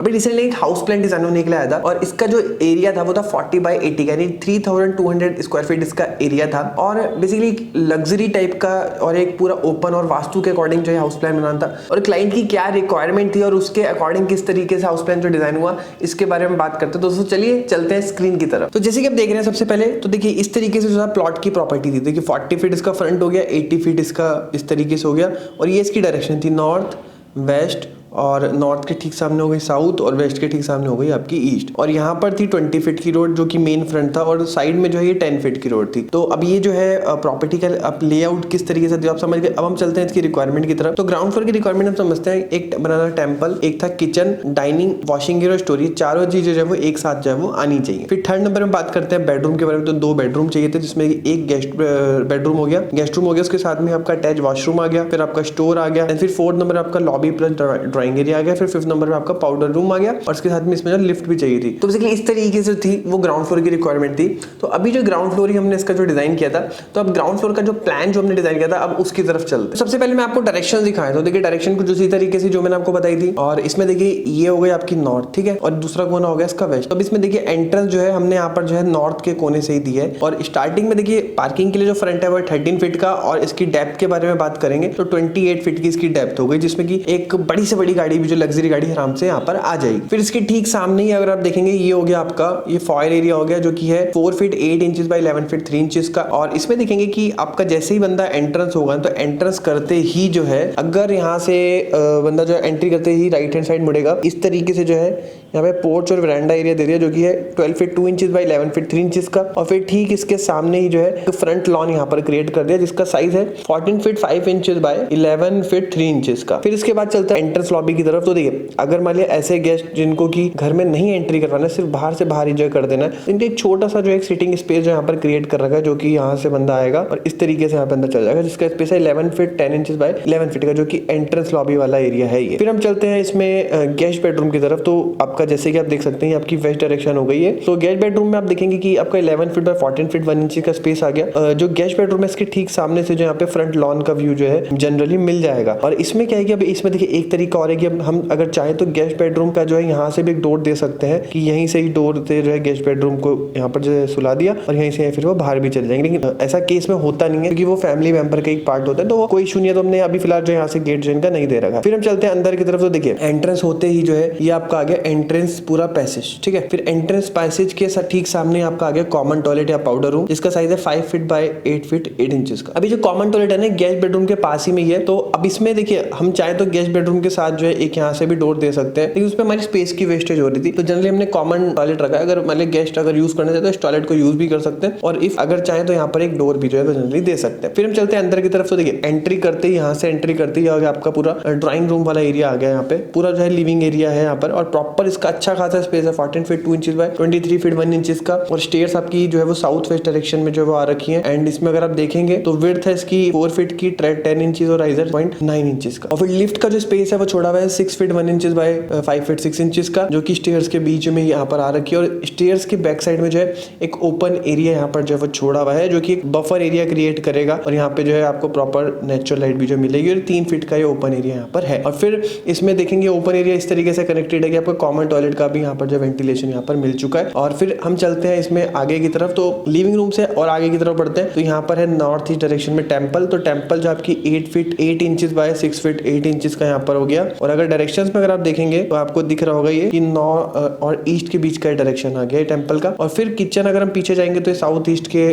अभी रिसेंटली एक house plan design होने के लिए आया था और इसका जो एरिया था वो था 40x80 यानी 3200 स्क्वायर फीट इसका एरिया था और बेसिकली लग्जरी टाइप का और एक पूरा ओपन और वास्तु के अकॉर्डिंग जो है हाउस प्लान बनाना था और क्लाइंट की क्या रिक्वायरमेंट थी और उसके अकॉर्डिंग किस तरीके से हाउस प्लान जो डिजाइन हुआ इसके बारे में बात करते हैं। दोस्तों चलिए चलते हैं स्क्रीन की तरफ। तो जैसे कि आप देख रहे हैं सबसे पहले तो देखिए इस तरीके से जो है प्लॉट की प्रॉपर्टी थी। देखिए 40 फीट इसका फ्रंट हो गया, 80 फीट इसका इस तरीके से हो गया और ये इसकी डायरेक्शन थी नॉर्थ वेस्ट और नॉर्थ के ठीक सामने हो गई साउथ और वेस्ट के ठीक सामने हो गई आपकी ईस्ट और यहाँ पर थी 20 फीट की रोड जो कि मेन फ्रंट था और साइड में जो है ये 10 फीट की रोड थी। तो अब ये जो है प्रॉपर्टी का अब लेआउट किस तरीके से आप समझ गए। अब हम चलते हैं इसकी रिक्वायरमेंट की तरफ। तो ग्राउंड फ्लोर की रिक्वायरमेंट हम समझते हैं, एक बनाना टेम्पल, एक था kitchen, dining, washing area, storage, चारों चीजें जो है वो एक साथ जो है वो आनी चाहिए। फिर थर्ड नंबर में बात करते हैं बेडरूम के बारे में। तो 2 बेडरूम चाहिए थे जिसमें एक गेस्ट बेडरूम हो गया, गेस्ट रूम हो गया, उसके साथ में आपका अटैच वॉशरूम आ गया, फिर आपका स्टोर आ गया, फिर फोर्थ नंबर आपका लॉबी प्लस ड्राइंग एरिया आ गया, फिर फिफ्थ नंबर में आपका पाउडर रूम आ गया और इसके साथ में इसमें जो लिफ्ट भी चाहिए थी। तो बेसिकली इस तरीके से थी वो ग्राउंड फ्लोर की रिक्वायरमेंट थी। तो अभी जो ग्राउंड फ्लोर ही हमने इसका जो डिजाइन किया था तो अब ग्राउंड फ्लोर का जो प्लान जो हमने डिजाइन किया था अब उसकी तरफ चलते हैं। सबसे पहले मैं आपको डायरेक्शन दिखाया। तो देखिए डायरेक्शन कुछ उसी तरीके से जो मैंने आपको बताई थी और इसमें देखिए ये हो गई आपकी नॉर्थ, ठीक है, और दूसरा कोना हो गया इसका वेस्ट। तो अब इसमें देखिए एंट्रेंस जो है हमने यहाँ पर जो है नॉर्थ के कोने से ही दी है और स्टार्टिंग में देखिए पार्किंग के लिए जो फ्रंट है वो 13 फीट का और इसकी डेप्थ के बारे में बात करेंगे तो 28 फीट की इसकी डेप्थ हो गई जिसमें की एक बड़ी से बड़ी गाड़ी भी जो लग्जरी गाड़ी आराम से यहाँ पर आ जाएगी। फिर इसके ठीक सामने ही अगर आप देखेंगे ये हो गया आपका ये फॉयर एरिया हो गया जो कि है 4 feet 8 inches bye 11 feet 3 inches का और इसमें देखेंगे कि आपका जैसे ही बंदा एंट्रेंस होगा तो एंट्रेंस करते ही जो है अगर यहाँ से बंदा जो एंट्री करते ही राइट हैंड साइड मुड़ेगा इस तरीके से जो है यहाँ पे पोर्च और वरांडा एरिया दे दिया जो कि है 12 feet 2 inches bye 11 feet 3 inches का और फिर ठीक इसके सामने ही जो है फ्रंट लॉन यहाँ पर क्रिएट कर दिया जिसका साइज है 14 feet 5 inches bye 11 feet 3 inches का। फिर इसके बाद चलता है एंट्रेंस लॉबी की तरफ। तो देखिए अगर मान लिया ऐसे गेस्ट जिनको की घर में नहीं एंट्री करवाना सिर्फ बाहर से बाहर एंजॉय कर देना है इनके एक छोटा सा जो एक सिटिंग स्पेस जो यहाँ पर क्रिएट कर रखा है जो कि यहाँ से बंदा आएगा और इस तरीके से यहाँ पे अंदर चल जाएगा जिसका स्पेस है 11 फीट 10 इंचेस बाय 11 फीट का जो कि एंट्रेंस लॉबी वाला एरिया है ये। फिर हम चलते हैं इसमें गेस्ट बेडरूम की तरफ। तो आपका जैसे कि आप देख सकते हैं आपकी वेस्ट डायरेक्शन हो गई है। तो गेस्ट बेडरूम में आप देखेंगे कि आपका 11 फीट बाय 14 फीट 1 इंच का स्पेस आ गया। जो गेस्ट बेडरूम है इसके ठीक सामने से जो यहाँ पे फ्रंट लॉन का व्यू जो है जनरली मिल जाएगा और इसमें क्या है कि अब इसमें देखिए एक तरीका और है कि अब हम अगर चाहे तो गेस्ट बेडरूम का जो है यहाँ से भी एक डोर दे सकते हैं कि यहीं से ही डोर से जो है गेस्ट बेडरूम को यहाँ पर जो है सुला दिया और यहीं से फिर वो बाहर भी चले जाएंगे। लेकिन ऐसा केस में होता नहीं है क्योंकि वो फैमिली मेंबर का एक पार्ट होता है तो वो कोई इशू नहीं है। तो हमने अभी फिलहाल जो यहाँ से गेट जो इनका नहीं दे रखा। फिर हम चलते हैं अंदर की तरफ। तो देखिए एंट्रेंस होते ही जो है ये आपका आ गया एंट्रेंस पूरा पैसेज, ठीक है। फिर एंट्रेंस पैसेज के ठीक सामने आपका आ गया कॉमन टॉयलेट या पाउडर रूम जिसका साइज है 5 फीट बाय 8 फीट 8 इंचेस का। अभी जो कॉमन टॉयलेट है ना गेस्ट बेडरूम के पास ही में ही है। तो अब इसमें देखिए हम चाहे तो गेस्ट बेडरूम के साथ जो है एक यहाँ से भी डोर दे सकते हैं लेकिन उसमें हमारी स्पेस की वेस्टेज हो रही थी तो जनरली हमने कॉमन टॉयलेट रखा है। अगर मान लीजिए गेस्ट अगर यूज करना चाहते हैं तो इस टॉयलेट को यूज भी कर सकते हैं और इफ अगर चाहे तो यहाँ पर एक डोर भी जो है तो जनरली दे सकते हैं। फिर हम चलते हैं अंदर की तरफ। तो देखिए एंट्री करते ही यहाँ से एंट्री करते ही आपका पूरा ड्राइंग रूम वाला एरिया आ गया। यहाँ पे पूरा जो है लिविंग एरिया है यहाँ पर और प्रॉपर इसका अच्छा खासा स्पेस है 14 feet 2 inches bye 23 feet 1 inches का और स्टेयर्स आपकी जो है वो साउथ वेस्ट डायरेक्शन में जो है वो आ रखी है। एंड इसमें अगर आप देखेंगे तो विड्थ है इसकी 4 फीट की 10 इंचेस और राइजर 0.9 इंचेस का और फिर लिफ्ट का जो स्पेस है वो छोड़ा हुआ है 6 feet 1 inches bye 5 feet 6 inches का जो कि स्टेयर्स के बीच में यहाँ पर आ रखी है और स्टेयर्स के बैक साइड में जो है एक ओपन एरिया यहाँ पर जो है वो छोड़ा हुआ है जो कि एक बफर एरिया क्रिएट करेगा और यहाँ पे जो है आपको प्रॉपर नेचुरल लाइट भी जो मिलेगी और 3 फीट का ये ओपन एरिया यहाँ पर है। और फिर इसमें देखेंगे ओपन एरिया इस तरीके से कनेक्टेड है कि आपको कॉमन टॉयलेट का भी यहाँ पर जो वेंटिलेशन यहाँ पर मिल चुका है। और फिर हम चलते हैं इसमें आगे की तरफ। तो लिविंग रूम से और आगे की तरफ बढ़ते हैं तो यहाँ पर है नॉर्थ ईस्ट डायरेक्शन में टेम्पल। तो टेम्पल जो आपकी 8 feet 8 inches bye 6 feet 8 inches का यहाँ पर हो गया और अगर डायरेक्शंस में अगर आप देखेंगे तो आपको दिख रहा होगा ये कि नॉर्थ और ईस्ट के बीच का डायरेक्शन आ गया टेम्पल का। और फिर किचन अगर हम पीछे जाएंगे तो साउथ ईस्ट के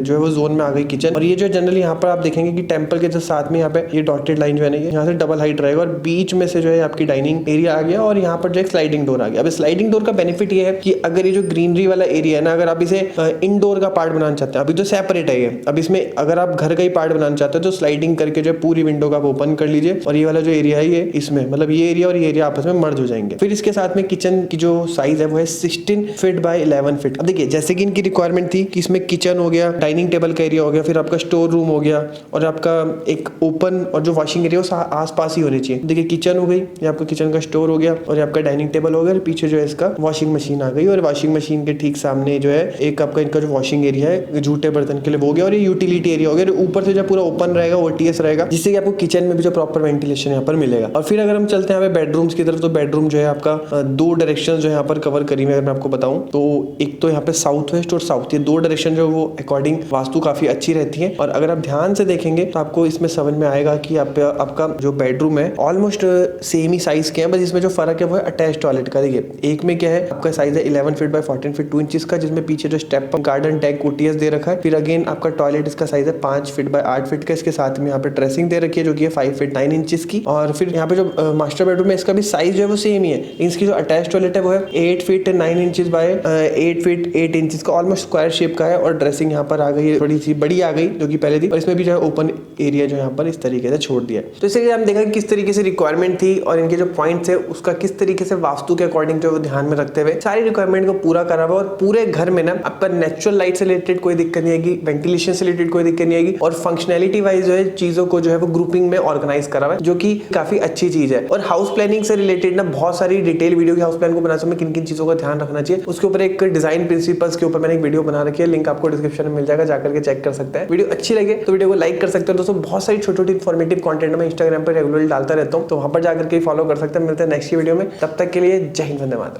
जो है वो जोन में आ गई किचन और ये जो जनरली यहाँ पर आप देखेंगे कि टेम्पल के जस्ट साथ में यहाँ पे ये डॉटेड लाइन जो है यहाँ से डबल हाइट रहेगा और बीच में से जो है आपकी डाइनिंग एरिया आ गया और यहाँ पर जो एक स्लाइडिंग डोर आ गया। अब स्लाइडिंग डोर का बेनिफिट ये है कि अगर ये जो ग्रीनरी वाला एरिया है ना अगर आप इसे इनडोर का पार्ट बनाना चाहते हैं अभी तो सेपरेट है ये, अब इसमें अगर आप घर का ही पार्ट बनाना चाहते हैं तो स्लाइडिंग करके जो है पूरी विंडो का आप ओपन कर लीजिए और ये वाला जो एरिया है ये इसमें मतलब ये एरिया और ये एरिया आपस में मर्ज हो जाएंगे। फिर इसके साथ में किचन की जो साइज है वो है 16 फीट बाय 11 फीट। अब देखिए जैसे कि इनकी रिक्वायरमेंट थी कि इसमें किचन हो गया, डाइनिंग टेबल का एरिया हो गया, फिर आपका स्टोर रूम हो गया और आपका एक ओपन और जो वॉशिंग एरिया वो आस पास ही होनी चाहिए। देखिए किचन हो गई, ये आपका किचन का स्टोर हो गया और आपका डाइनिंग टेबल हो गया, पीछे जो है इसका वॉशिंग मशीन आ गई और वॉशिंग मशीन के ठीक सामने जो है एक आपका इनका जो वॉशिंग एरिया है जूठे बर्तन के लिए वो हो गया और ये यूटिलिटी एरिया हो गया। ऊपर से जो पूरा ओपन रहेगा ओटीएस रहेगा जिससे कि आपको किचन में भी जो प्रॉपर वेंटिलेशन यहाँ पर मिलेगा। और फिर अगर हम चलते हैं यहाँ पे बेडरूम्स की तरफ, तो बेडरूम जो है आपका दो डायरेक्शन जो है यहाँ पर कवर करी हुई है। अगर मैं आपको बताऊं तो एक तो यहाँ पे साउथ वेस्ट और साउथ, ये दो डायरेक्शन जो वो अकॉर्डिंग वास्तु काफी अच्छी रहती है। और अगर आप ध्यान से देखेंगे तो आपको इसमें समझ में आएगा कि आपका जो बेडरूम है ऑलमोस्ट सेम ही साइज के हैं, बस इसमें जो फर्क है वो है अटैच टॉयलेट का। देखिए एक में क्या है, आपका साइज है 11 फीट बाय 14 फीट 2 इंचेस का, जिसमें पीछे जो स्टेप गार्डन टैग ओटीएस दे रखा है। फिर अगेन आपका टॉयलेट इसका साइज है 5 फीट बाय 8 फीट का, इसके साथ में यहाँ पे ड्रेसिंग दे रखी है जो कि है 5 फीट 9 इंचेस की। और फिर यहाँ पे जो मास्टर बेडरूम है इसका भी साइज जो है वो सेम ही है। इसकी जो अटैच टॉयलेट है वो है 8 feet 9 inches bye 8 feet 8 inches का, ऑलमोस्ट स्क्वायर शेप का है। और ड्रेसिंग यहाँ पर आ गई है, थोड़ी सी बड़ी आ गई जो कि पहले थी, और इसमें भी जो है ओपन एरिया जो यहाँ पर इस तरीके से छोड़ दिया है। तो इसलिए हम देखा किस तरीके से रिक्वायरमेंट थी और इनके जो पॉइंट्स है उसका किस तरीके से वास्तु के अकॉर्डिंग जो ध्यान में रखते हुए सारी रिक्वायरमेंट को पूरा करा हुआ। और पूरे घर में ना आपका नेचुरल लाइट से रिलेटेड कोई दिक्कत नहीं आएगी, वेंटिलेशन से रिलेटेड कोई दिक्कत नहीं आएगी, और फंक्शनैलिटी वाइज जो है चीजों को जो है वो ग्रुपिंग में ऑर्गेनाइज करा हुआ है, जो कि काफी अच्छी चीज है। और हाउस प्लानिंग से रिलेटेड ना बहुत सारी डिटेल वीडियो की हाउस प्लान को बनाते समय किन किन चीजों का ध्यान रखना चाहिए उसके ऊपर एक डिजाइन प्रिंसिपल्स के ऊपर मैंने एक वीडियो बना रखी है, लिंक आपको डिस्क्रिप्शन में मिल जाएगा, जाकर के चेक कर सकते हैं। वीडियो अच्छी लगे तो वीडियो को लाइक कर सकते हो दोस्तों। बहुत सारी छोटी छोटी इन्फॉर्मेटिव कंटेंट मैं इंस्टाग्राम पर रेगुलरली डालता रहता हूँ, तो वहां पर जाकर के फॉलो कर सकते हैं। मिलते हैं नेक्स्ट वीडियो में, तब तक के लिए जय हिंद, वंदे मातरम।